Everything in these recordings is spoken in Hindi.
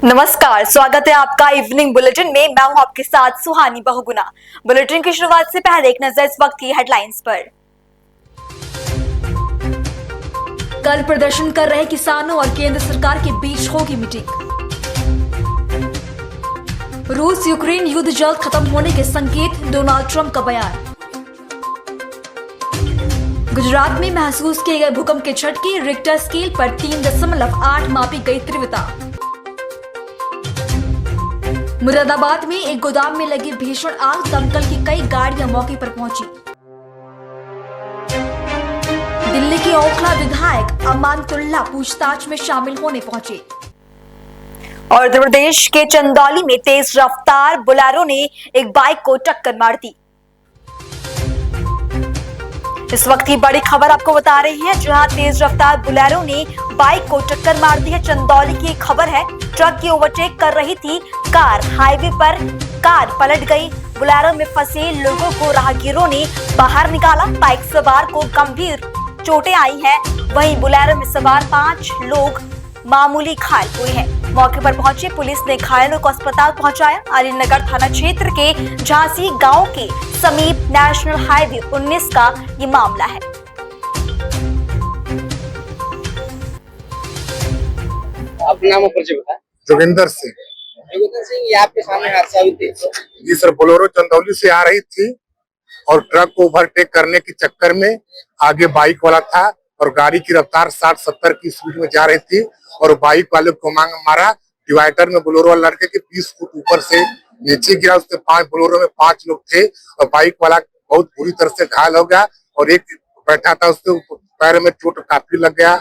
नमस्कार, स्वागत है आपका इवनिंग बुलेटिन में। मैं हूं आपके साथ सुहानी बहुगुना। बुलेटिन की शुरुआत से पहले एक नजर इस वक्त की हेडलाइंस पर। कल प्रदर्शन कर रहे किसानों और केंद्र सरकार के बीच होगी मीटिंग। रूस यूक्रेन युद्ध जल्द खत्म होने के संकेत, डोनाल्ड ट्रंप का बयान। गुजरात में महसूस किए गए भूकंप के झटके, रिक्टर स्केल पर 3.8 मापी गई तीव्रता। मुरादाबाद में एक गोदाम में लगी भीषण आग, दमकल की कई गाड़ियां मौके पर पहुंची। दिल्ली के ओखला विधायक अमानतुल्लाह पूछताछ में शामिल होने पहुंचे। और उत्तर प्रदेश के चंदौली में तेज रफ्तार बोलेरो ने एक बाइक को टक्कर मार दी। इस वक्त की बड़ी खबर आपको बता रही है, जहां तेज रफ्तार बोलेरो ने बाइक को टक्कर मार दी है। चंदौली की खबर है, ट्रक की ओवरटेक कर रही थी कार, हाईवे पर कार पलट गई। बोलेरो में फंसे लोगों को राहगीरों ने बाहर निकाला। बाइक सवार को गंभीर चोटें आई हैं, वहीं बोलेरो में सवार 5 लोग मामूली घायल हुए हैं। मौके पर पहुंची पुलिस ने घायलों को अस्पताल पहुंचाया। अलीनगर थाना क्षेत्र के झांसी गांव के समीप नेशनल हाईवे 19 का ये मामला है। अपना नाम और परिचय बताएं। जोगिंदर सिंह। जोगिंदर सिंह, ये आपके सामने हादसा हुई थी? जी सर, बोलेरो चंदौली से आ रही थी और ट्रक को ओवरटेक करने के चक्कर में आगे बाइक वाला था और गाड़ी की रफ्तार 60-70 की स्पीड में जा रही थी और बाइक वाले को मारा। डिवाइडर में बोलेरो वाले लड़के के 20 फुट ऊपर से नीचे गिरा। उसके 5 बोलेरो में 5 लोग थे और बाइक वाला बहुत बुरी तरह से घायल हो गया और एक बैठा था, उसके पैर में चोट काफी लग गया।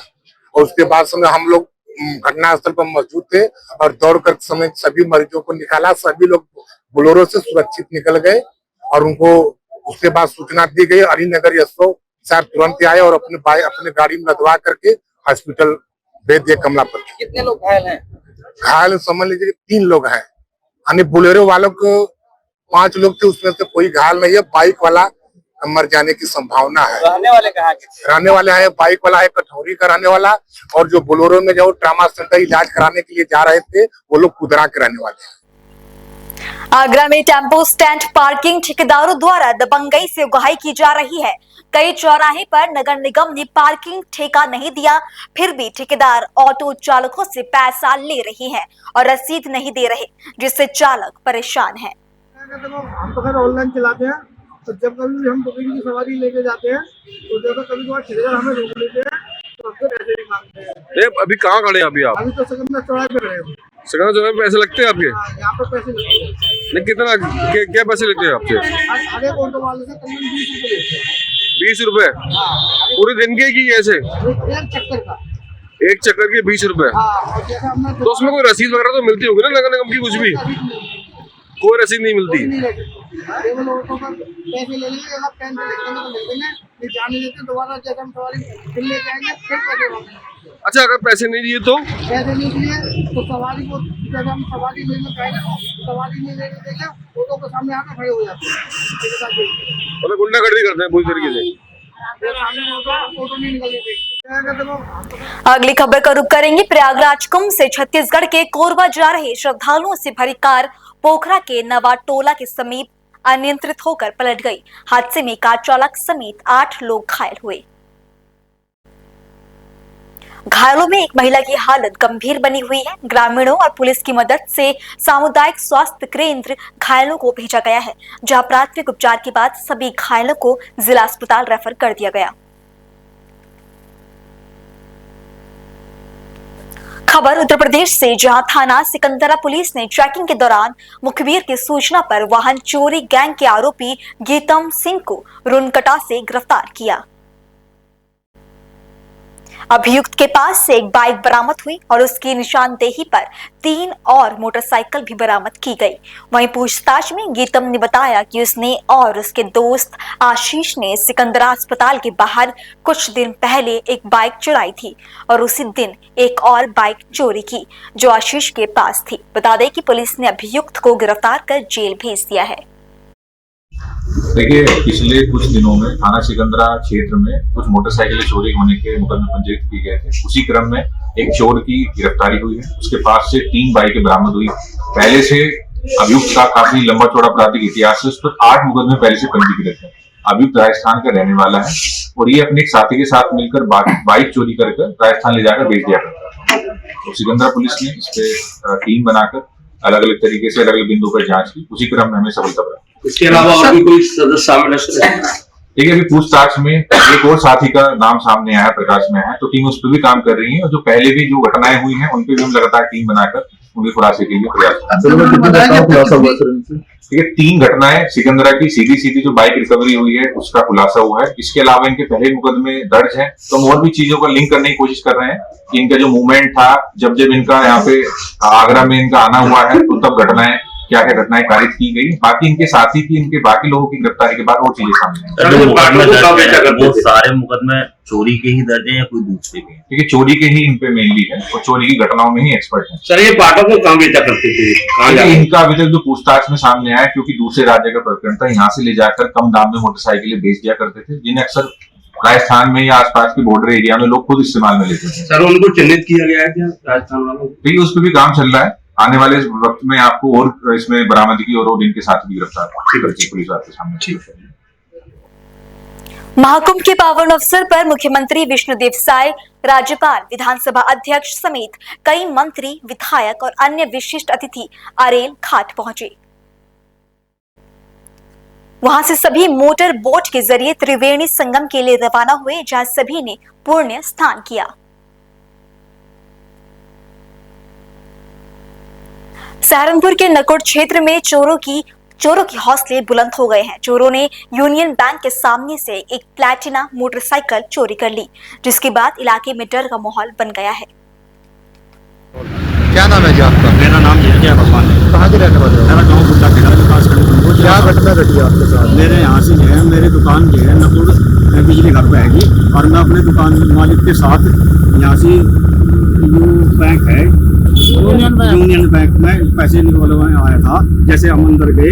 और उसके बाद समय हम लोग घटनास्थल पर मौजूद थे और दौड़ कर समय सभी मरीजों को निकाला। सभी लोग बोलेरो से सुरक्षित निकल गए और उनको उसके बाद सूचना दी गई। अलीनगर एसओ साहब तुरंत आए और अपने गाड़ी में लदवा करके हॉस्पिटल भेज दिए कमलापुर। कितने लोग घायल हैं? घायल समझ लीजिए 3 लोग हैं, यानी बोलेरो वालों को 5 लोग थे, उसमें से कोई घायल नहीं है। बाइक वाला मर जाने की संभावना है। रहने वाले कहाँ के? रहने वाले है, बाइक वाला है कठौरी का रहने वाला, और जो बोलेरो में जो ट्रामा सेंटर इलाज कराने के लिए जा रहे थे वो लोग कुदरा के रहने वाले हैं। आगरा में टेम्पो स्टैंड पार्किंग ठेकेदारों द्वारा दबंगई से उगाही की जा रही है। कई चौराहे पर नगर निगम ने पार्किंग ठेका नहीं दिया, फिर भी ठेकेदार ऑटो चालकों से पैसा ले रही हैं और रसीद नहीं दे रहे, जिससे चालक परेशान है। हम तो खैर ऑनलाइन चलाते हैं, तो जब कभी भी हम बुकिंग की सवारी लेके जाते हैं तो जब कभी ठेकेदार हमें रोक लेते हैं तो हमसे पैसे भी मांगते हैं। अभी कहाँ खड़े हैं? आप अभी तो सिकंदर चौराहे पे खड़े हैं। सिकंदर चौराहे पे पैसे लगते हैं आपके? यहाँ पे पैसे लगते हैं। नहीं, कितना क्या पैसे लेते हैं आपसे? आगे ऑटो वाले से करीबन 20 रुपए लेते हैं। 20 रुपए पूरे दिन के की? ऐसे एक चक्कर का, एक चक्कर के 20 रुपए? और जैसा हमने तो उसमें कोई रसीद वगैरह तो मिलती होगी ना नगर निगम की? कुछ भी कोई रसीद नहीं मिलती। केवल ऑटो पर पैसे ले लेंगे, अगर पेन से लिखने तो मिल देंगे, नहीं जाने देते दोबारा जब हम सवारी फिर लेके आएंगे फिर पैसे मांगेंगे। अच्छा, अगर पैसे नहीं दिए तो? पैसे नहीं दिए तो सवारी को जब हम सवारी लेने जाएंगे, सवारी नहीं लेने देंगे, ऑटो के सामने आकर खड़े हो जाते हैं। मतलब गुंडागर्दी करते हैं पूरी तरीके से। ऑटो नहीं निकलने देंगे। अगली खबर का रुख करेंगे। प्रयागराज कुंभ से छत्तीसगढ़ के कोरबा जा रहे श्रद्धालुओं से भरी कार पोखरा के नवाटोला के समीप अनियंत्रित होकर पलट गई। हादसे में कार चालक समेत 8 लोग घायल हुए। घायलों में एक महिला की हालत गंभीर बनी हुई है। ग्रामीणों और पुलिस की मदद से सामुदायिक स्वास्थ्य केंद्र घायलों को भेजा गया है, जहां प्राथमिक उपचार के बाद सभी घायलों को जिला अस्पताल रेफर कर दिया गया। खबर उत्तर प्रदेश से, जहां थाना सिकंदरा पुलिस ने चेकिंग के दौरान मुखबिर की सूचना पर वाहन चोरी गैंग के आरोपी गीतम सिंह को रुनकटा से गिरफ्तार किया। अभियुक्त के पास से एक बाइक बरामद हुई और उसकी निशानदेही पर 3 और मोटरसाइकिल भी बरामद की गई। वहीं पूछताछ में गीतम ने बताया कि उसने और उसके दोस्त आशीष ने सिकंदरा अस्पताल के बाहर कुछ दिन पहले एक बाइक चुराई थी और उसी दिन एक और बाइक चोरी की जो आशीष के पास थी। बता दें कि पुलिस ने अभियुक्त को गिरफ्तार कर जेल भेज दिया है। देखिए, पिछले कुछ दिनों में थाना सिकंदरा क्षेत्र में कुछ मोटरसाइकिलें चोरी होने के मुकदमे पंजीकृत किए गए थे। उसी क्रम में एक चोर की गिरफ्तारी हुई है। उसके पास से 3 बाइकें बरामद हुई। पहले से अभियुक्त का काफी लंबा चौड़ा आपराधिक इतिहास है। उस पर 8 मुकदमे पहले से पंजीकृत है। अभियुक्त राजस्थान का रहने वाला है और ये अपने एक साथी के साथ मिलकर बाइक चोरी कर राजस्थान ले जाकर बेच दिया करता है। तो सिकंदरा पुलिस ने इस पे टीम बनाकर अलग अलग तरीके से अलग अलग बिंदुओं पर जांच की। उसी क्रम में हमें सफलता प्राप्त। इसके अलावा और भी कोई सदस्य शामिल है? देखिए, अभी पूछताछ में एक और साथी का नाम सामने आया, प्रकाश में है, तो टीम उस पर भी काम कर रही है और जो पहले भी जो घटनाएं हुई हैं उन पर भी हम लगातार टीम बनाकर उनके खुलासे के लिए प्रयास। ठीक है, 3 घटनाएं सिकंदरा की सीधी जो बाइक रिकवरी हुई है उसका खुलासा हुआ है। इसके अलावा इनके पहले मुकदमे दर्ज हैं, तो हम और भी चीजों का लिंक करने की कोशिश कर रहे हैं कि इनका जो मूवमेंट था, जब इनका यहाँ पे आगरा में इनका आना हुआ है तो तब घटनाएं क्या घटनाएं कारित की गई। बाकी इनके साथी की, इनके बाकी लोगों की गिरफ्तारी के बाद और चीजें सामने आई। वो सारे मुकदमे चोरी के ही दर्ज हैं या कोई दूसरे के? देखिए, चोरी के ही इन पे मेनली है और चोरी की घटनाओं में ही एक्सपर्ट है। सर, ये पाटों को कहाँ बेचा करते थे? इनका अभी तक जो पूछताछ में सामने आया, क्योंकि दूसरे राज्य का प्रकरण था, यहाँ से ले जाकर कम दाम में मोटरसाइकिलें बेच दिया करते थे, जिन्हें अक्सर राजस्थान में या आसपास के बॉर्डर एरिया में लोग खुद इस्तेमाल में लेते थे। सर, उनको चिन्हित किया गया है क्या राजस्थान वालों? ठीक है, उस पर भी काम चल रहा है। आने वाले वक्त में आपको और इसमें बरामदगी और इनके साथ भी गिरफ्तार पुलिस आपके सामने। महाकुंभ के पावन अवसर पर मुख्यमंत्री विष्णुदेव साय, राज्यपाल, विधानसभा अध्यक्ष समेत कई मंत्री, विधायक और अन्य विशिष्ट अतिथि अरेल घाट पहुंचे। वहां से सभी मोटर बोट के जरिए त्रिवेणी संगम के लिए रवाना हुए, जहां सभी ने पुण्य स्नान किया। सहारनपुर के नकुड़ क्षेत्र में चोरों के हौसले बुलंद हो गए हैं। चोरों ने यूनियन बैंक के सामने से एक प्लैटिना मोटरसाइकिल चोरी कर ली, जिसके बाद इलाके में डर का माहौल बन गया है। क्या नाम है जी आपका? मेरा नाम जय भगवान है। कहाँ के रहने वाले हो? मेरा गाँव बुड्ढा खेड़ा विकासखंड। क्या घटना घटी आपके साथ? मेरे यहाँ से जो है, मेरी दुकान जो है नकुड़ बिजली घर पे आएगी और मैं अपने दुकान मालिक के साथ यहाँ से बैंक है यूनियन बैंक में पैसे निकलवाने आया था। जैसे हम अंदर गए,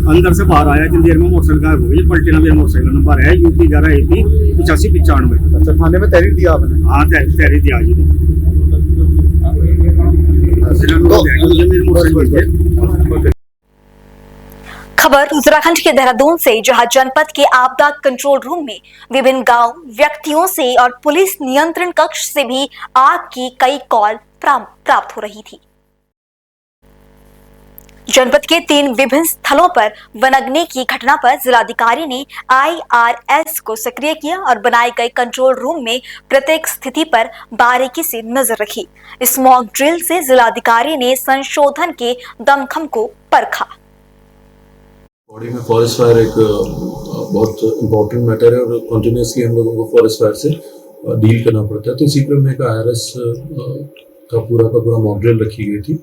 अंदर से बाहर आया, इतनी देर में मोटरसाइकिल गायब हो गई। पलटिना भी मोटरसाइकिल नंबर है UP 11 AP 8595। अच्छा, थाने में तहरीर दिया आपने? हाँ, तहरीर दिया जी। खबर उत्तराखंड के देहरादून से, जहां जनपद के आपदा कंट्रोल रूम में विभिन्न गांव, व्यक्तियों से और पुलिस नियंत्रण कक्ष से भी आग की कई कॉल प्राप्त हो रही थी। जनपद के 3 विभिन्न स्थलों पर वनअग्नि की घटना पर जिलाधिकारी ने IRS को सक्रिय किया और बनाए गए कंट्रोल रूम में प्रत्येक स्थिति पर बारीकी से नजर रखी। इस मॉक ड्रिल से जिलाधिकारी ने संशोधन के दमखम को परखा। बॉडी में फॉरेस्ट फायर एक बहुत इम्पोर्टेंट मैटर है और कंटिन्यूसली हम लोगों को फॉरेस्ट फायर से डील करना पड़ता है। तो इसी क्रम में एक IRS का पूरा मॉक ड्रिल रखी गई थी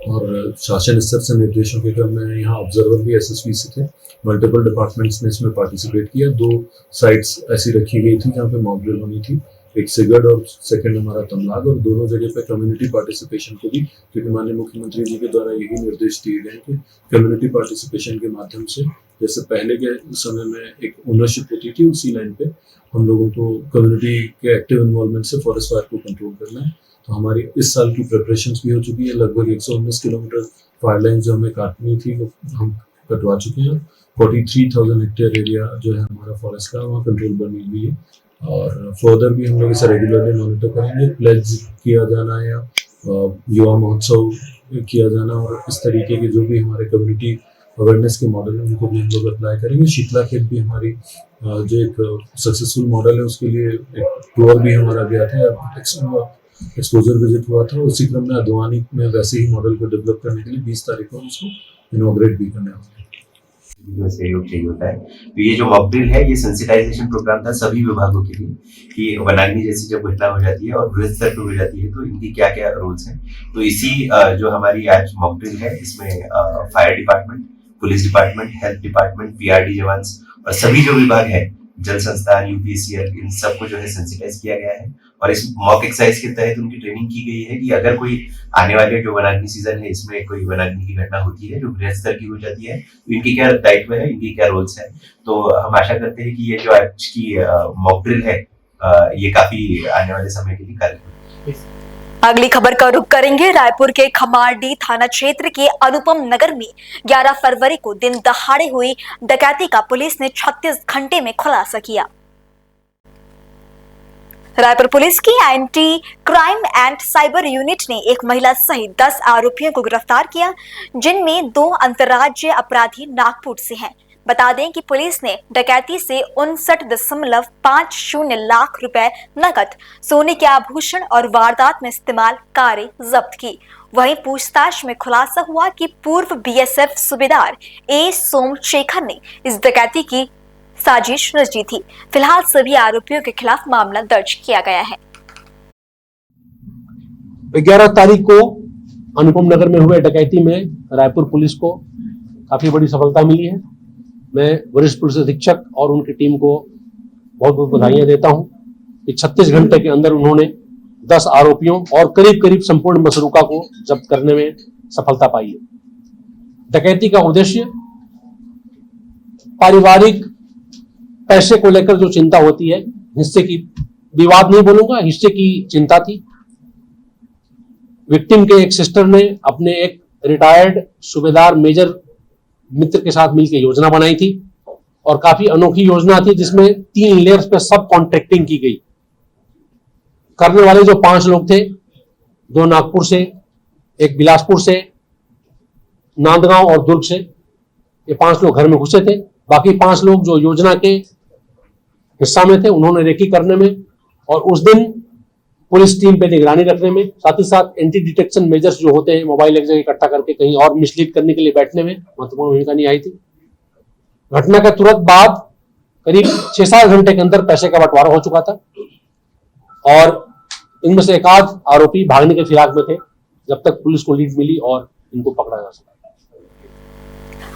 और शासन स्तर से निर्देशों के क्रम में यहाँ ऑब्जर्वर भी SSP से थे। मल्टीपल डिपार्टमेंट्स ने इसमें पार्टिसिपेट किया। 2 साइट्स ऐसी रखी गई थी जहाँ पे मॉक ड्रिल होनी थी, एक सिगड़ और सेकंड हमारा तमलाग, और दोनों जगह पे कम्युनिटी पार्टिसिपेशन को भी, क्योंकि माननीय मुख्यमंत्री जी के द्वारा यही निर्देश दिए गए कि कम्युनिटी पार्टिसिपेशन के माध्यम से, जैसे पहले के समय में एक ओनरशिप होती थी, उसी लाइन पे हम लोगों को कम्युनिटी के एक्टिव इन्वॉल्वमेंट से फॉरेस्ट फायर को कंट्रोल करना है। तो हमारी इस साल की प्रिपरेशंस भी हो चुकी है। लगभग 119 किलोमीटर फायर लाइन जो हमें काटनी थी वो हम कटवा चुके हैं। 43,000 हेक्टेयर एरिया जो है हमारा फॉरेस्ट का, वहाँ कंट्रोल बनी हुई है और फर्दर भी हम लोग इसे रेगुलरली मॉनिटर करेंगे। प्लेज किया जाना या युवा महोत्सव किया जाना और इस तरीके के जो भी हमारे कम्युनिटी अवेयरनेस के मॉडल है उनको भी हम लोग अप्लाई करेंगे। शीतला खेत भी हमारी जो एक सक्सेसफुल मॉडल है, उसके लिए एक टूर भी हमारा गया था, एक्सपोजर विजिट हुआ था। उसी क्रम में अद्वानी में वैसे ही मॉडल को डेवलप करने के लिए 20 तारीख को उसको इनॉग्रेट भी करने वाले हैं। सहयोग चाहिए होता है। तो ये जो मॉक ड्रिल है, ये सेंसिटाइजेशन प्रोग्राम था सभी विभागों के लिए कि वनाग्नि जैसी जब घटना हो जाती है और बृहद स्तर पर हो जाती है तो इनकी क्या क्या रोल्स हैं। तो इसी जो हमारी आज मॉक ड्रिल है, इसमें fire department, police department, health department, PRD जवान और सभी जो विभाग है, जल संस्थान, UPCL, इन सबको जो है सेंसिटाइज किया गया है। और इस मॉक एक्सरसाइज के तहत उनकी ट्रेनिंग की गई है कि अगर कोई आने वाले जो वनाग्नि सीजन है इसमें कोई वनाग्नि की घटना होती है जो बृहद स्तर की हो जाती है, तो इनकी क्या दायित्व है, इनकी क्या रोल्स है। तो हम आशा करते हैं कि ये जो आज की मॉक ड्रिल है ये काफी आने वाले समय के लिए कार्य। अगली खबर का रुख करेंगे रायपुर के खमारडी थाना क्षेत्र के अनुपम नगर में 11 फरवरी को दिन दहाड़े हुई डकैती का पुलिस ने 36 घंटे में खुलासा किया। रायपुर पुलिस की anti crime and cyber unit ने एक महिला सहित 10 आरोपियों को गिरफ्तार किया, जिनमें 2 अंतर्राज्यीय अपराधी नागपुर से हैं। बता दें कि पुलिस ने डकैती से 59.50 लाख रुपए नकद, सोने के आभूषण और वारदात में इस्तेमाल कारें जब्त की। वहीं पूछताछ में खुलासा हुआ कि पूर्व बीएसएफ सूबेदार ए सोमशेखर ने इस डकैती की साजिश रची थी। फिलहाल सभी आरोपियों के खिलाफ मामला दर्ज किया गया है। 11 तारीख को अनुपम नगर में हुए डकैती में रायपुर पुलिस को काफी बड़ी सफलता मिली है। मैं वरिष्ठ पुलिस अधीक्षक और उनकी टीम को बहुत बहुत बधाइयां देता हूं कि 36 घंटे के अंदर उन्होंने 10 आरोपियों और करीब करीब संपूर्ण मसरूका को जब्त करने में सफलता पाई है। डकैती का उद्देश्य पारिवारिक पैसे को लेकर जो चिंता होती है, हिस्से की, विवाद नहीं बोलूंगा, हिस्से की चिंता थी। विक्टिम के एक सिस्टर ने अपने एक रिटायर्ड सूबेदार मेजर मित्र के साथ मिलकर योजना बनाई थी और काफी अनोखी योजना थी, जिसमें 3 लेयर्स पे सब कॉन्ट्रैक्टिंग की गई। करने वाले जो 5 लोग थे, 2 नागपुर से, एक बिलासपुर से, नांदगांव और दुर्ग से, ये 5 लोग घर में घुसे थे। बाकी 5 लोग जो योजना के हिस्सा में थे, उन्होंने रेकी करने में और उस दिन पुलिस टीम पे निगरानी रखने में, साथ ही साथ एंटी डिटेक्शन मेजर्स जो होते हैं, मोबाइल एक जगह इकट्ठा करके कहीं और मिसलीड करने के लिए बैठने में महत्वपूर्ण भूमिका निभाई थी। घटना के तुरंत बाद करीब 6-7 घंटे के अंदर पैसे का बंटवारा हो चुका था और इनमें से एक आध आरोपी भागने के फिराक में थे, जब तक पुलिस को लीड मिली और इनको पकड़ा जा सका।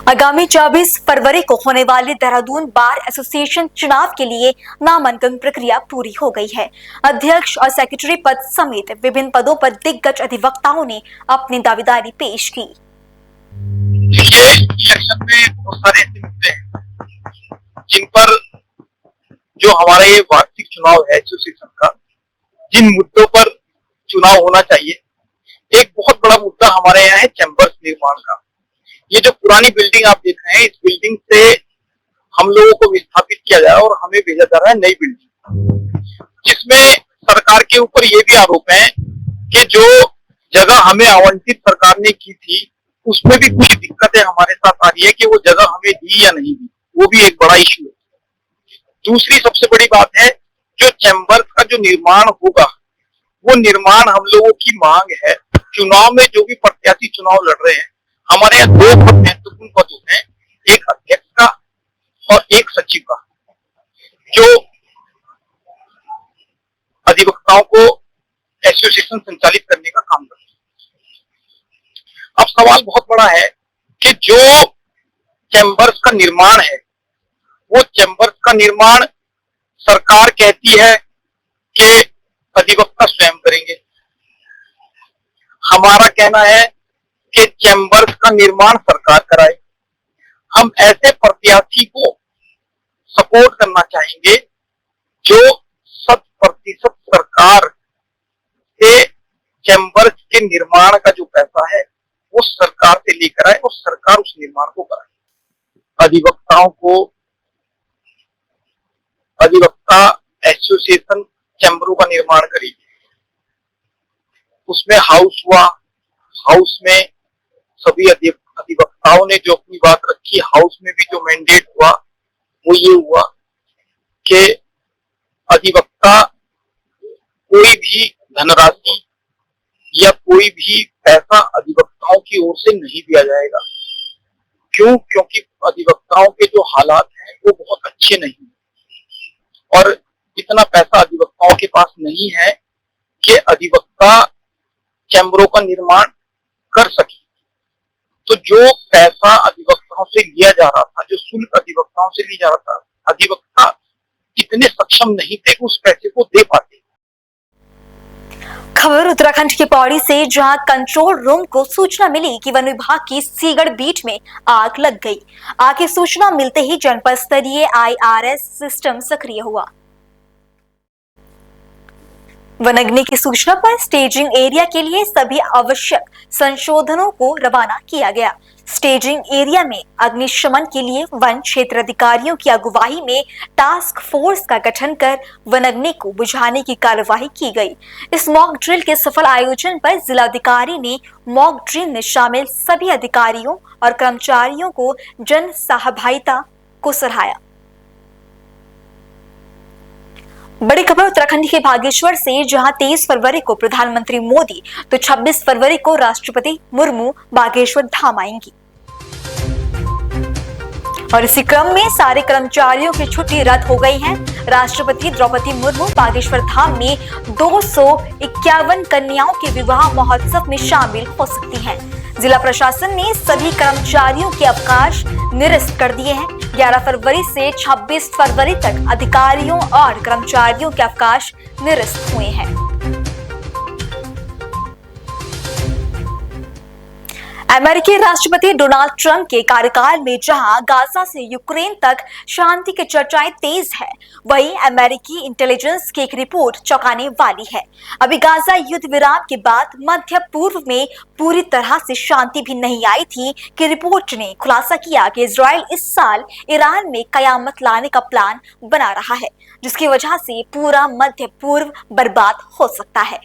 आगामी 24 फरवरी को होने वाले देहरादून बार एसोसिएशन चुनाव के लिए नामांकन प्रक्रिया पूरी हो गई है। अध्यक्ष और सेक्रेटरी पद समेत विभिन्न पदों पर दिग्गज अधिवक्ताओं ने अपनी दावेदारी पेश की। इलेक्शन में बहुत सारे ऐसे मुद्दे हैं जिन पर जो हमारे वार्षिक चुनाव है एसोसिएशन का, जिन मुद्दों पर चुनाव होना चाहिए, एक बहुत बड़ा मुद्दा हमारे यहाँ है चैम्बर्स निर्माण का। ये जो पुरानी बिल्डिंग आप देख रहे हैं, इस बिल्डिंग से हम लोगों को विस्थापित किया जा रहा है और हमें भेजा जा रहा है नई बिल्डिंग, जिसमें सरकार के ऊपर ये भी आरोप है कि जो जगह हमें आवंटित सरकार ने की थी, उसमें भी कुछ दिक्कतें हमारे साथ आ रही है कि वो जगह हमें दी या नहीं दी, वो भी एक बड़ा इश्यू है। दूसरी सबसे बड़ी बात है, जो चैम्बर्स का जो निर्माण होगा, वो निर्माण हम लोगों की मांग है। चुनाव में जो भी प्रत्याशी चुनाव लड़ रहे हैं, हमारे यहाँ 2 बहुत महत्वपूर्ण पद होते हैं, एक अध्यक्ष का और एक सचिव का, जो अधिवक्ताओं को एसोसिएशन संचालित करने का काम करते हैं। अब सवाल बहुत बड़ा है कि जो चैम्बर्स का निर्माण है, वो चैम्बर्स का निर्माण सरकार कहती है कि अधिवक्ता स्वयं करेंगे। हमारा कहना है कि चैम्बर्स का निर्माण सरकार कराए। हम ऐसे प्रत्याशी को सपोर्ट करना चाहेंगे जो 100% सरकार से चैम्बर्स के निर्माण का जो पैसा है वो सरकार से लेकर आए और सरकार उस निर्माण को कराए। अधिवक्ता एसोसिएशन चैम्बरों का निर्माण करेगी। उसमें हाउस हुआ, हाउस में सभी अधिवक्ताओं ने जो अपनी बात रखी, हाउस में भी जो मैंडेट हुआ वो ये हुआ कि अधिवक्ता कोई भी धनराशि या कोई भी पैसा अधिवक्ताओं की ओर से नहीं दिया जाएगा। क्यों? क्योंकि अधिवक्ताओं के जो हालात हैं वो बहुत अच्छे नहीं और इतना पैसा अधिवक्ताओं के पास नहीं है कि अधिवक्ता चैम्बरों का निर्माण कर सके। तो जो पैसा अधिवक्ताओं से लिया जा रहा था, जो शुल्क अधिवक्ताओं से लिया जा रहा था, अधिवक्ता इतने सक्षम नहीं थे कि उस पैसे को दे पाते। खबर उत्तराखंड के पौड़ी से, जहां कंट्रोल रूम को सूचना मिली कि वन विभाग की सीगड़ बीट में आग लग गई। आग की सूचना मिलते ही जनपद स्तरीय IRS सिस्टम सक्रिय हुआ। वनाग्नि की सूचना पर स्टेजिंग एरिया के लिए सभी आवश्यक संशोधनों को रवाना किया गया। स्टेजिंग एरिया में अग्निशमन के लिए वन क्षेत्र अधिकारियों की अगुवाई में टास्क फोर्स का गठन कर वनाग्नि को बुझाने की कार्यवाही की गई। इस मॉक ड्रिल के सफल आयोजन पर जिलाधिकारी ने मॉक ड्रिल में शामिल सभी अधिकारियों और कर्मचारियों को जन सहभागिता को सराहा। बड़ी खबर उत्तराखंड के बागेश्वर से, जहां 23 फरवरी को प्रधानमंत्री मोदी तो 26 फरवरी को राष्ट्रपति मुर्मू बागेश्वर धाम आएंगी और इसी क्रम में सारे कर्मचारियों की छुट्टी रद्द हो गई है। राष्ट्रपति द्रौपदी मुर्मू बागेश्वर धाम में 251 कन्याओं के विवाह महोत्सव में शामिल हो सकती हैं। जिला प्रशासन ने सभी कर्मचारियों के अवकाश निरस्त कर दिए हैं। 11 फरवरी से 26 फरवरी तक अधिकारियों और कर्मचारियों के अवकाश निरस्त हुए हैं। अमेरिकी राष्ट्रपति डोनाल्ड ट्रंप के कार्यकाल में जहां गाजा से यूक्रेन तक शांति की चर्चाएं तेज है, वहीं अमेरिकी इंटेलिजेंस की एक रिपोर्ट चौंकाने वाली है। अभी गाजा युद्ध विराम के बाद मध्य पूर्व में पूरी तरह से शांति भी नहीं आई थी कि रिपोर्ट ने खुलासा किया कि इजराइल इस साल ईरान में कयामत लाने का प्लान बना रहा है, जिसकी वजह से पूरा मध्य पूर्व बर्बाद हो सकता है।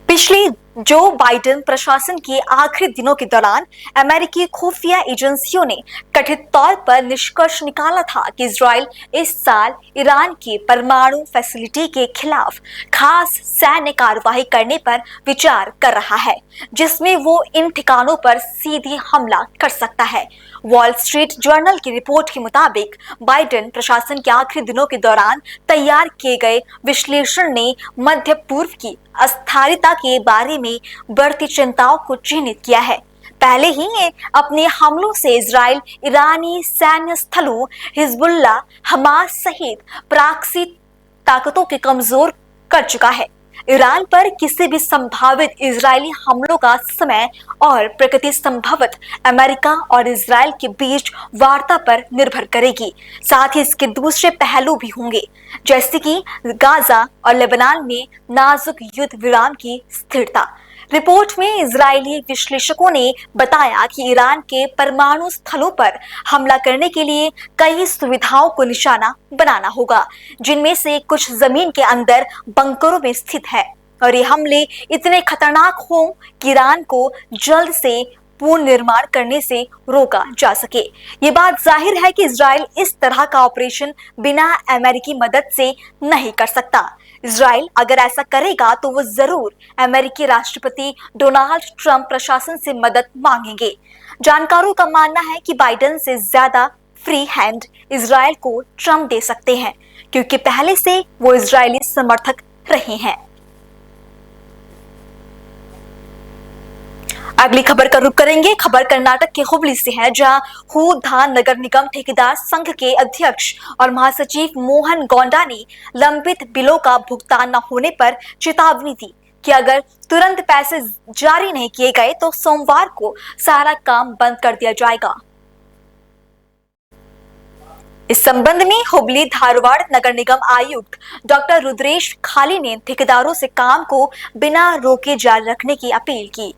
पिछली जो बाइडेन प्रशासन के आखिरी दिनों के दौरान अमेरिकी खुफिया एजेंसियों ने कथित तौर पर निष्कर्ष निकाला था कि इजराइल इस साल ईरान की परमाणु फैसिलिटी के खिलाफ खास सैन्य कार्रवाई करने पर विचार कर रहा है, जिसमें वो इन ठिकानों पर सीधे हमला कर सकता है। वॉल स्ट्रीट जर्नल की रिपोर्ट के मुताबिक बाइडेन प्रशासन के आखिरी दिनों के दौरान तैयार किए गए विश्लेषण ने मध्य पूर्व की अस्थिरता के बारे में बढ़ती चिंताओं को चिन्हित किया है। पहले ही अपने हमलों से इजराइल ईरानी सैन्य स्थलों, हिजबुल्लाह, हमास सहित प्रॉक्सी ताकतों के कमजोर कर चुका है। ईरान पर किसी भी संभावित इजरायली हमलों का समय और प्रकृति संभवत अमेरिका और इजराइल के बीच वार्ता पर निर्भर करेगी। साथ ही इसके दूसरे पहलू भी होंगे, जैसे कि गाजा और लेबनान में नाजुक युद्ध विराम की स्थिरता। रिपोर्ट में इजरायली विश्लेषकों ने बताया कि ईरान के परमाणु स्थलों पर हमला करने के लिए कई सुविधाओं को निशाना बनाना होगा, जिनमें से कुछ जमीन के अंदर बंकरों में स्थित है और ये हमले इतने खतरनाक हों कि ईरान को जल्द से पूर्ण निर्माण करने से रोका जा सके। ये बात जाहिर है कि इजराइल इस तरह का ऑपरेशन बिना अमेरिकी मदद से नहीं कर सकता। इजराइल अगर ऐसा करेगा तो वो जरूर अमेरिकी राष्ट्रपति डोनाल्ड ट्रंप प्रशासन से मदद मांगेंगे। जानकारों का मानना है कि बाइडेन से ज्यादा फ्री हैंड इजराइल को ट्रंप दे सकते हैं, क्योंकि पहले से वो इजरायली समर्थक रहे हैं। अगली खबर का रुख करेंगे। खबर कर्नाटक के हुबली से है, जहां हूधान नगर निगम ठेकेदार संघ के अध्यक्ष और महासचिव मोहन गौंडा ने लंबित बिलों का भुगतान न होने पर चेतावनी दी कि अगर तुरंत पैसे जारी नहीं किए गए तो सोमवार को सारा काम बंद कर दिया जाएगा। इस संबंध में हुबली धारवाड़ नगर निगम आयुक्त डॉक्टर रुद्रेश खाली ने ठेकेदारों से काम को बिना रोके जारी रखने की अपील की।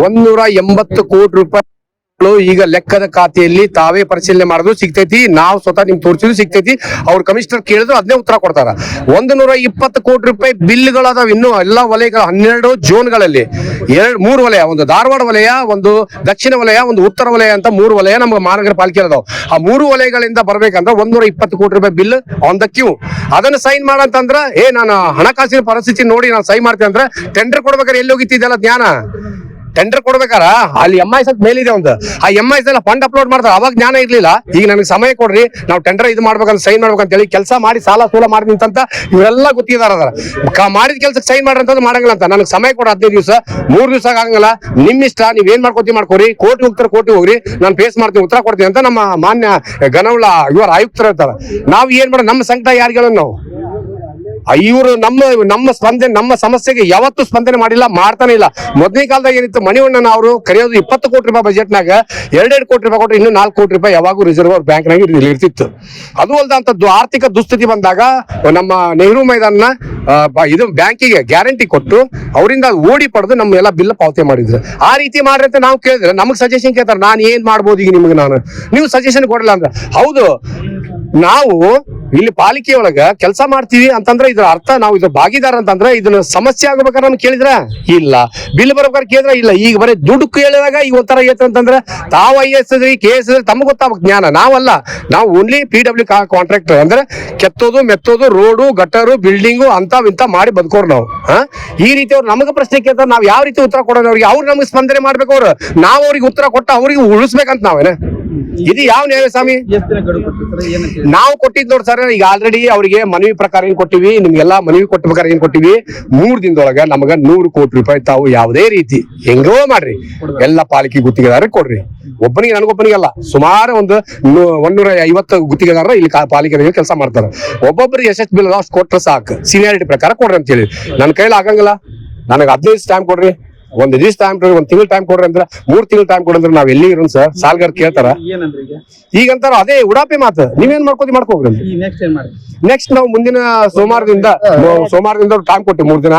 180 ಕೋಟಿ ರೂಪಾಯಿ ಈಗ ಲೆಕ್ಕದ ಖಾತೆಯಲ್ಲಿ ತಾವೇ ಪರಿಶೀಲನೆ ಮಾಡಿದ್ರು ಸಿಗ್ತೈತಿ, ನಾವು ಸ್ವತಃ ನಿಮ್ಗೆ ತೋರಿಸಿದ್ರು ಸಿಗ್ತೈತಿ, ಅವ್ರ ಕಮಿಷನರ್ ಕೇಳಿದ್ರು ಅದನ್ನೇ ಉತ್ತರ ಕೊಡ್ತಾರ। 120 ಕೋಟಿ ರೂಪಾಯಿ ಬಿಲ್ಗಳದಾವ ಇನ್ನು ಎಲ್ಲ ವಲಯಗಳ 12 ಝೋನ್ಗಳಲ್ಲಿ 3 ವಲಯ, ಒಂದು ಧಾರವಾಡ ವಲಯ, ಒಂದು ದಕ್ಷಿಣ ವಲಯ, ಒಂದು ಉತ್ತರ ವಲಯ ಅಂತ 3 ವಲಯ ನಮ್ಮ ಮಹಾನಗರ ಪಾಲಿಕೆ ಅದಾವ। ಆ 3 ವಲಯಗಳಿಂದ ಬರ್ಬೇಕಂದ್ರೆ 120 ಕೋಟಿ ರೂಪಾಯಿ ಬಿಲ್ ಆನ್ ದ ಕ್ಯೂ, ಅದನ್ನ ಸೈನ್ ಮಾಡಂತಂದ್ರ ನಾನು ಹಣಕಾಸಿನ ಪರಿಸ್ಥಿತಿ ನೋಡಿ ನಾನು ಸೈನ್ ಮಾಡ್ತೀನಿ ಅಂದ್ರೆ ಟೆಂಡರ್ ಕೊಡ್ಬೇಕಾದ್ರೆ ಎಲ್ಲಿ ಹೋಗಿತ್ತಿದ್ದಲ್ಲ ಜ್ಞಾನ? ಟೆಂಡರ್ ಕೊಡ್ಬೇಕಾರ ಅಲ್ಲಿ MIS ಅಂತ ಮೇಲಿದೆ ಒಂದು, ಆ MIS ಎಲ್ಲ ಫಂಡ್ ಅಪ್ಲೋಡ್ ಮಾಡ್ತಾರೆ, ಅವಾಗ ಜ್ಞಾನ ಇರ್ಲಿಲ್ಲ। ಈಗ ನನಗೆ ಸಮಯ ಕೊಡ್ರಿ, ನಾವು ಟೆಂಡರ್ ಇದು ಮಾಡ್ಬೇಕಂತ ಸೈನ್ ಮಾಡ್ಬೇಕಂತ ಹೇಳಿ ಕೆಲಸ ಮಾಡಿ ಸಾಲ ಸೂಲ ಮಾಡಿ ನಿಂತಂತ ಇವರೆಲ್ಲ ಗೊತ್ತಿದಾರ, ಮಾಡಿದ ಕೆಲ್ಸಕ್ಕೆ ಸೈನ್ ಮಾಡ್ರಿ ಅಂತಂದ್ರೆ ಮಾಡಂಗಿಲ್ಲ ಅಂತ, ನನಗೆ ಸಮಯ ಕೊಡ 15 ದಿವಸ 3 ದಿವಸ ಆಗಂಗಿಲ್ಲ, ನಿಮ್ ಇಷ್ಟ, ನೀವ್ ಏನ್ ಮಾಡ್ಕೋತಿ ಮಾಡ್ಕೋರಿ, ಕೋರ್ಟ್ ಹೋಗ್ತಾರೆ ಕೋರ್ಟ್ ಹೋಗ್ರಿ, ನಾನು ಫೇಸ್ ಮಾಡ್ತೀನಿ, ಉತ್ತರ ಕೊಡ್ತೀನಿ ಅಂತ ನಮ್ಮ ಮಾನ್ಯ ಗನೌಳ ಇವರ ಆಯುಕ್ತರು ಇರ್ತಾರ। ನಾವು ಏನ್ ಮಾಡ, ನಮ್ಮ ಸಂಕಟ ಯಾರಿಗ ನಾವು ಇವರು ನಮ್ಮ ಸ್ಪಂದನೆ ನಮ್ಮ ಸಮಸ್ಯೆಗೆ ಯಾವತ್ತೂ ಸ್ಪಂದನೆ ಮಾಡಿಲ್ಲ, ಮಾಡ್ತಾನೆ ಇಲ್ಲ. ಮೊದಲನೇ ಕಾಲದಾಗ ಏನಿತ್ತು, ಮಣಿವಣ್ಣನ ಅವರು ಕರೆಯೋದು 20 ಕೋಟಿ ರೂಪಾಯಿ ಬಜೆಟ್ನಾಗ 2 ಕೋಟಿ ರೂಪಾಯಿ ಕೊಟ್ಟರೆ ಇನ್ನು 4 ಕೋಟಿ ರೂಪಾಯಿ ಯಾವಾಗೂ ರಿಸರ್ವ್ ಬ್ಯಾಂಕ್ನಾಗ ಇರ್ತಿತ್ತು. ಅದು ಅಲ್ದಂತದ್ದು ಆರ್ಥಿಕ ದುಸ್ಥಿತಿ ಬಂದಾಗ ನಮ್ಮ ನೆಹರು ಮೈದಾನ ಇದು ಬ್ಯಾಂಕಿಗೆ ಗ್ಯಾರಂಟಿ ಕೊಟ್ಟು ಅವರಿಂದ ಓಡಿ ಪಡೆದು ನಮ್ಮ ಎಲ್ಲ ಬಿಲ್ ಪಾವತಿ ಮಾಡಿದ್ರು. ಆ ರೀತಿ ಮಾಡ್ರಿ ಅಂತ ನಾವು ಕೇಳಿದ್ರೆ ನಮಗ್ ಸಜೆಷನ್ ಕೇಳ್ತಾರೆ, ನಾನು ಏನ್ ಮಾಡ್ಬೋದು ಈಗ ನಿಮ್ಗೆ, ನೀವು ಸಜೆಷನ್ ಕೊಡಲ್ಲ ಅಂದ್ರೆ. ಹೌದು, ನಾವು ಇಲ್ಲಿ ಪಾಲಿಕೆ ಒಳಗ ಕೆಲಸ ಮಾಡ್ತೀವಿ ಅಂತಂದ್ರೆ ಇದ್ರ ಅರ್ಥ ನಾವು ಇದ್ರ ಭಾಗಿದಾರ ಅಂತಂದ್ರೆ ಇದನ್ನ ಸಮಸ್ಯೆ ಆಗ್ಬೇಕಾದ್ರೆ ನಮ್ಗೆ ಕೇಳಿದ್ರ ಇಲ್ಲ, ಬಿಲ್ ಬರ್ಬೇಕಾದ್ರೆ ಕೇಳಿದ್ರ ಇಲ್ಲ. ಈಗ ಬರೀ ದುಡ್ಡು ಕೇಳಿದಾಗ ಈಗ ಒಂಥರ ಐತೆ ಅಂತಂದ್ರೆ ತಾವು IAS KS ತಮ್ಗೆ ಗೊತ್ತಾಗ ಜ್ಞಾನ, ನಾವಲ್ಲ. ನಾವು ಓನ್ಲಿ PW ಕಾಂಟ್ರಾಕ್ಟರ್ ಅಂದ್ರೆ ಕೆತ್ತೋದು ಮೆತ್ತೋದು ರೋಡು ಗಟ್ಟರು ಬಿಲ್ಡಿಂಗು ಅಂತ ಮಾಡಿ ಬದುಕೋರು ನಾವು. ಈ ರೀತಿ ಅವ್ರು ನಮಗೆ ಪ್ರಶ್ನೆ ಕೇಳ್ತಾರೆ, ನಾವ್ ಯಾವ ರೀತಿ ಉತ್ತರ ಕೊಡೋಣ ಅವ್ರಿಗೆ? ಅವ್ರು ನಮಗೆ ಸ್ಪಂದನೆ ಮಾಡ್ಬೇಕು, ಅವ್ರು ನಾವು ಅವ್ರಿಗೆ ಉತ್ತರ ಕೊಟ್ಟ ಅವ್ರಿಗೆ ಉಳಿಸ್ಬೇಕಂತ ನಾವೇನ? ಇದು ಯಾವ ನ್ಯಾಯ ಸ್ವಾಮಿ? ನಾವು ಕೊಟ್ಟಿದ್ ನೋಡಿ ಸರ್, ಈಗ ಆಲ್ರೆಡಿ ಅವರಿಗೆ ಮನವಿ ಪ್ರಕಾರ ಏನ್ ಕೊಟ್ಟಿವಿ, ನಿಮ್ಗೆಲ್ಲಾ ಮನವಿ ಕೊಟ್ಟ ಪ್ರಕಾರ ಏನ್ ಕೊಟ್ಟಿವಿ, 3 ದಿನದೊಳಗ ನಮಗ 100 ಕೋಟಿ ರೂಪಾಯಿ ತಾವು ಯಾವುದೇ ರೀತಿ ಹೆಂಗೋ ಮಾಡ್ರಿ ಎಲ್ಲ ಪಾಲಿಕೆ ಗುತ್ತಿಗೆದಾರ ಕೊಡ್ರಿ. ಒಬ್ಬನಿಗೆ ನನಗೊಬ್ಬನಿಗಲ್ಲ, ಸುಮಾರು ಒಂದು 150 ಗುತ್ತಿಗೆದಾರ ಇಲ್ಲಿ ಪಾಲಿಕೆ ಕೆಲಸ ಮಾಡ್ತಾರೆ. ಒಬ್ಬೊಬ್ಬರಿಗೆ ಎಷ್ಟು ಬಿಲ್ ಅಷ್ಟು ಕೊಟ್ರೆ ಸಾಕು, ಸೀನಿಯಾರಿಟಿ ಪ್ರಕಾರ ಕೊಡ್ರಿ ಅಂತ ಹೇಳಿ. ನನ್ನ ಕೈಲಿ ಆಗಂಗಿಲ್ಲ, ನನಗೆ 15 ಟೈಮ್ ಕೊಡ್ರಿ, 1 ದಿವಸ ಟೈಮ್ ಕೊಡ್ರಿ, 1 ತಿಂಗಳು ಟೈಮ್ ಕೊಡ್ರಿ ಅಂದ್ರೆ 3 ತಿಂಗಳು ಟೈಮ್ ಕೊಡ್ರಿ ಅಂದ್ರೆ ನಾವ್ ಎಲ್ಲಿ ಇರೋನ್ ಸರ್? ಸಾಲ್ಗಾರ್ ಕೇಳ್ತಾರ ಈಗಂತಾರ ಅದೇ ಉಡಾಪಿ ಮಾತು. ನೀವೇನ್ ಮಾಡ್ಕೋಗ್ರಿ. ನೆಕ್ಸ್ಟ್ ನಾವು ಮುಂದಿನ ಸೋಮವಾರದಿಂದ ಟೈಮ್ ಕೊಟ್ಟಿ 3 ದಿನ,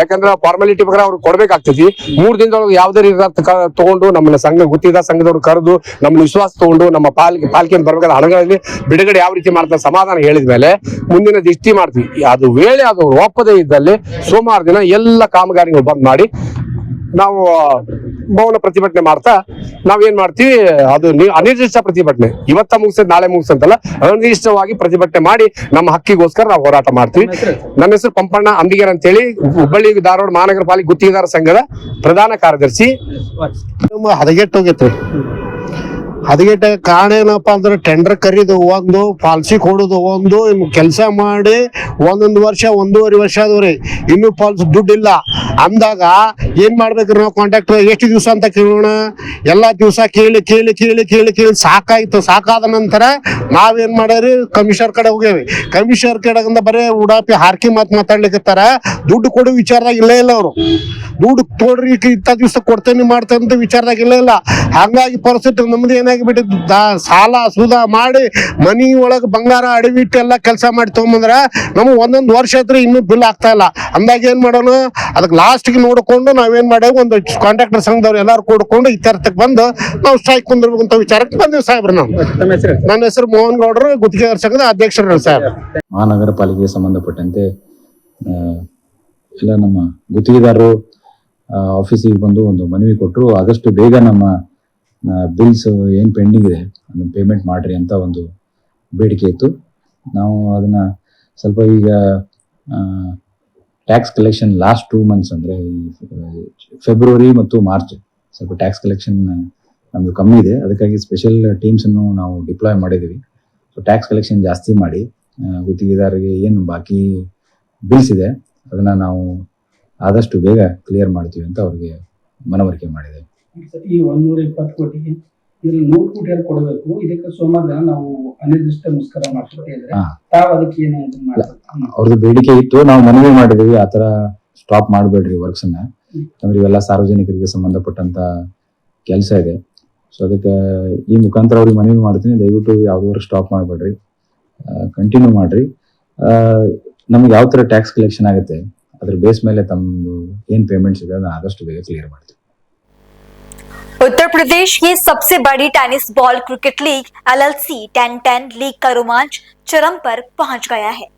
ಯಾಕಂದ್ರೆ ಫಾರ್ಮಾಲಿಟಿ ಪ್ರಕಾರ ಅವ್ರಿಗೆ ಕೊಡ್ಬೇಕಾಗ್ತೈತಿ. 3 ದಿನದೊಳಗೆ ಯಾವ್ದೇ ರೀತಿ ತಗೊಂಡು ನಮ್ಮನ್ನ ಗುತ್ತಿಗೆದಾರ ಸಂಘದವ್ರು ಕರೆದು ನಮ್ಮ ವಿಶ್ವಾಸ ತಗೊಂಡು ನಮ್ಮ ಪಾಲಿಕೆ ಬರ್ಬೇಕಾದ ಹಣಗಳಲ್ಲಿ ಬಿಡುಗಡೆ ಯಾವ ರೀತಿ ಮಾಡ್ತಾರೆ ಸಮಾಧಾನ ಹೇಳಿದ್ಮೇಲೆ ಮುಂದಿನ ದೃಷ್ಟಿ ಮಾಡ್ತೀವಿ. ಅದು ವೇಳೆ ಅದು ಒಪ್ಪದೇ ಇದ್ದಲ್ಲಿ ಸೋಮವಾರ ದಿನ ಎಲ್ಲ ಕಾಮಗಾರಿಗಳು ಬಂದ್ ಮಾಡಿ ನಾವು ಮೌನ ಪ್ರತಿಭಟನೆ ಮಾಡ್ತಾ ನಾವೇನ್ ಮಾಡ್ತೀವಿ, ಅದು ಅನಿರ್ದಿಷ್ಟ ಪ್ರತಿಭಟನೆ, ಇವತ್ತ ಮುಗಿಸ್ ನಾಳೆ ಮುಗಿಸಂತಲ್ಲ, ಅನಿರ್ದಿಷ್ಟವಾಗಿ ಪ್ರತಿಭಟನೆ ಮಾಡಿ ನಮ್ಮ ಹಕ್ಕಿಗೋಸ್ಕರ ನಾವು ಹೋರಾಟ ಮಾಡ್ತೀವಿ. ನನ್ನ ಹೆಸರು ಪಂಪಣ್ಣ ಅಂಬಿಗೇರ್ ಅಂತ ಹೇಳಿ, ಹುಬ್ಬಳ್ಳಿ ಧಾರವಾಡ ಮಹಾನಗರ ಪಾಲಿಕೆ ಗುತ್ತಿಗೆದಾರ ಸಂಘದ ಪ್ರಧಾನ ಕಾರ್ಯದರ್ಶಿ. ಹದಗೆಟ್ಟು ಹೋಗೈತ್ರಿ. ಹದಗೆಟ್ಟ ಕಾರಣ ಏನಪ್ಪಾ ಅಂದ್ರೆ ಟೆಂಡರ್ ಕರೀದು ಒಂದು, ಪಾಲ್ಸಿ ಕೊಡುದು ಒಂದು, ಕೆಲಸ ಮಾಡಿ 1 ವರ್ಷ 1.5 ವರ್ಷ ಆದವ್ರಿ, ಇನ್ನು ಪಾಲ್ಸ್ ದುಡ್ಡು ಇಲ್ಲ ಅಂದಾಗ ಏನ್ ಮಾಡ್ಬೇಕ್ರಿ ನಾವು? ಕಾಂಟ್ಯಾಕ್ಟ್ ಎಷ್ಟು ದಿವಸ ಅಂತ ಕೇಳೋಣ? ಎಲ್ಲಾ ದಿವಸ ಕೇಳಿ ಕೇಳಿ ಕೇಳಿ ಕೇಳಿ ಕೇಳಿ ಸಾಕಾಯ್ತು. ಸಾಕಾದ ನಂತರ ನಾವೇನ್ ಮಾಡ್ಯಾರಿ, ಕಮಿಷನರ್ ಕಡೆ ಹೋಗ್ಯಾವಿ. ಕಮಿಷನರ್ ಕಡೆಗಿಂದ ಬರೇ ಉಡಾಪಿ ಹಾರ್ಕಿ ಮಾತಾಡ್ಲಿಕ್ಕತ್ತಾರ. ದುಡ್ಡು ಕೊಡೋ ವಿಚಾರದಾಗ ಇಲ್ಲೇ ಇಲ್ಲ ಅವರು. ದುಡ್ಡು ಕೊಡ್ರಿ ಇಂಥ ದಿವಸ ಕೊಡ್ತೇನೆ ಮಾಡ್ತೇನೆ ಅಂತ ವಿಚಾರದಾಗ ಇಲ್ಲ. ಹಂಗಾಗಿ ಪರಿಸ್ಥಿತಿ ನಮ್ದು ಏನಾಗಿಬಿಟ್ಟಿದ್ದ, ಸಾಲ ಸುಧ ಮಾಡಿ ಮನಿ ಒಳಗ ಬಂಗಾರ ಅಡವಿಟ್ಟು ಎಲ್ಲ ಕೆಲಸ ಮಾಡಿ ತಗೊಂಬಂದ್ರ ನಮ್ಗೆ 1 ವರ್ಷ ಐತ್ರಿ, ಇನ್ನೂ ಬಿಲ್ ಆಗ್ತಾ ಇಲ್ಲ. ಅಂದಾಗ ಏನ್ ಮಾಡೋಣ, ಅದಕ್ಕೆ ಲಾಸ್ಟ್ಗೆ ನೋಡ್ಕೊಂಡು ನಾವೇನ್ ಮಾಡೇವಿ, ಒಂದು ಕಾಂಟ್ರಾಕ್ಟರ್ ಸಂಘದವ್ರು ಎಲ್ಲಾರು ಕೂಡ್ಕೊಂಡು ಇತ್ಯರ್ಥಕ್ಕೆ ಬಂದು ನಾವು ಸ್ಟ್ರೈಕ್ ಕುಂದಿರ್ಬೇಕಂತ ವಿಚಾರಕ್ಕೆ ಬಂದಿವಿ ಸಾಹೇಬ್ರ. ನಾವು ನನ್ನ ಹೆಸರು ಮೋಹನ್ ಗೌಡರು, ಗುತ್ತಿಗೆದಾರ ಸಂಘದ ಅಧ್ಯಕ್ಷರು ಸಾಹೇಬ್. ಮಹಾನಗರ ಪಾಲಿಕೆಗೆ ಸಂಬಂಧಪಟ್ಟಂತೆ ಎಲ್ಲ ನಮ್ಮ ಗುತ್ತಿಗೆದಾರರು ಆಫೀಸಿಗೆ ಬಂದು ಒಂದು ಮನವಿ ಕೊಟ್ಟರು, ಆದಷ್ಟು ಬೇಗ ನಮ್ಮ ಬಿಲ್ಸ್ ಏನು ಪೆಂಡಿಂಗ್ ಇದೆ ಅದನ್ನು ಪೇಮೆಂಟ್ ಮಾಡ್ರಿ ಅಂತ ಒಂದು ಬೇಡಿಕೆ ಇತ್ತು. ನಾವು ಅದನ್ನ ಸ್ವಲ್ಪ ಈಗ ಟ್ಯಾಕ್ಸ್ ಕಲೆಕ್ಷನ್ ಲಾಸ್ಟ್ 2 ಮಂತ್ಸ್ ಅಂದರೆ ಫೆಬ್ರವರಿ ಮತ್ತು ಮಾರ್ಚ್ ಸ್ವಲ್ಪ ಟ್ಯಾಕ್ಸ್ ಕಲೆಕ್ಷನ್ ನಮ್ಮದು ಕಮ್ಮಿ ಇದೆ. ಅದಕ್ಕಾಗಿ ಸ್ಪೆಷಲ್ ಟೀಮ್ಸನ್ನು ನಾವು ಡಿಪ್ಲಾಯ್ ಮಾಡಿದ್ದೀವಿ. ಸೊ ಟ್ಯಾಕ್ಸ್ ಕಲೆಕ್ಷನ್ ಜಾಸ್ತಿ ಮಾಡಿ ಗುತ್ತಿಗೆದಾರರಿಗೆ ಏನು ಬಾಕಿ ಬಿಲ್ಸ್ ಇದೆ ಅದನ್ನು ನಾವು ಆದಷ್ಟು ಬೇಗ ಕ್ಲಿಯರ್ ಮಾಡ್ತೀವಿ ಅಂತ ಅವ್ರಿಗೆ ಮನವರಿಕೆ ಮಾಡಿದೆ. ಈ 120 ಕೋಟಿಗೆ ಇದ್ರಲ್ಲಿ 100 ಕೋಟಿ ಕೊಡಬೇಕು. ಇದಕ್ಕೆ ಸೋಮವಾರ ದಿನ ನಾವು ಅನಿರ್ದಿಷ್ಟ ಮುಷ್ಕರ ಮಾಡ್ತಾ ಇದ್ರೆ ತಾವು ಅದಕ್ಕೆ ಏನು ಅವ್ರದ್ದು ಬೇಡಿಕೆ ಇತ್ತು, ನಾವು ಮನವಿ ಮಾಡಿದೀವಿ ಆ ತರ ಸ್ಟಾಪ್ ಮಾಡಬೇಡ್ರಿ ವರ್ಕ್ಸ್ ಅನ್ನ, ಯಾಕಂದ್ರೆ ಇವೆಲ್ಲ ಸಾರ್ವಜನಿಕರಿಗೆ ಸಂಬಂಧಪಟ್ಟಂತ ಕೆಲಸ ಇದೆ. ಸೊ ಅದಕ್ಕೆ ಈ ಮುಖಾಂತರ ಅವ್ರಿಗೆ ಮನವಿ ಮಾಡ್ತೀನಿ, ದಯವಿಟ್ಟು ಯಾವ್ದಾದ್ರು ಸ್ಟಾಪ್ ಮಾಡಬೇಡ್ರಿ, ಕಂಟಿನ್ಯೂ ಮಾಡ್ರಿ. ನಮ್ಗೆ ಯಾವ ತರ ಟ್ಯಾಕ್ಸ್ ಕಲೆಕ್ಷನ್ ಆಗುತ್ತೆ ಅದ್ರ ಬೇಸ್ ಮೇಲೆ ತಮ್ಮದು ಏನ್ ಪೇಮೆಂಟ್ಸ್ ಇದೆ ಅದನ್ನ ಆದಷ್ಟು ಬೇಗ ಕ್ಲಿಯರ್ ಮಾಡ್ತೀವಿ. उत्तर प्रदेश की सबसे बड़ी tennis ball cricket league LLC 10-10 league का रोमांच चरम पर पहुंच गया है।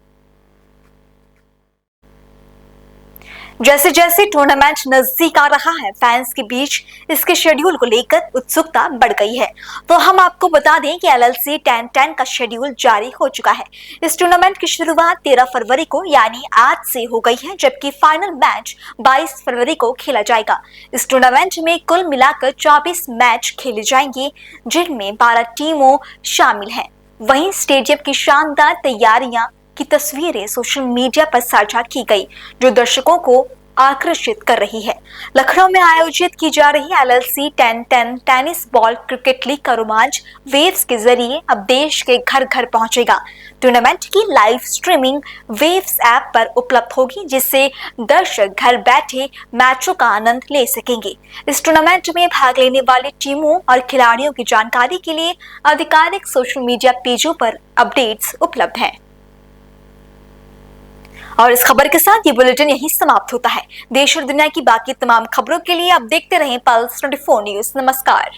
जैसे जैसे टूर्नामेंट नजदीक आ रहा है, फैंस के बीच इसके शेड्यूल को लेकर उत्सुकता बढ़ गई है। तो हम आपको बता दें कि LLC 10-10 का शेड्यूल जारी हो चुका है। इस टूर्नामेंट की शुरुआत 13 फरवरी को यानी आज से हो गई है, जबकि फाइनल मैच 22 फरवरी को खेला जाएगा। इस टूर्नामेंट में कुल मिलाकर 24 मैच खेले जाएंगे, जिनमें 12 टीमों शामिल हैं। वहीं स्टेडियम की शानदार तैयारियां की तस्वीरें सोशल मीडिया पर साझा की गई, जो दर्शकों को आकर्षित कर रही है। लखनऊ में आयोजित की जा रही LLC 10-10 tennis ball cricket league का रोमांच वेव्स के जरिए अब देश के घर घर पहुंचेगा। टूर्नामेंट की लाइव स्ट्रीमिंग वेव्स ऐप पर उपलब्ध होगी, जिससे दर्शक घर बैठे मैचों का आनंद ले सकेंगे। इस टूर्नामेंट में भाग लेने वाली टीमों और खिलाड़ियों की जानकारी के लिए आधिकारिक सोशल मीडिया पेजों पर अपडेट्स उपलब्ध हैं। और इस खबर के साथ ये बुलेटिन यहीं समाप्त होता है। देश और दुनिया की बाकी तमाम खबरों के लिए आप देखते रहें पल्स 24 न्यूज। नमस्कार।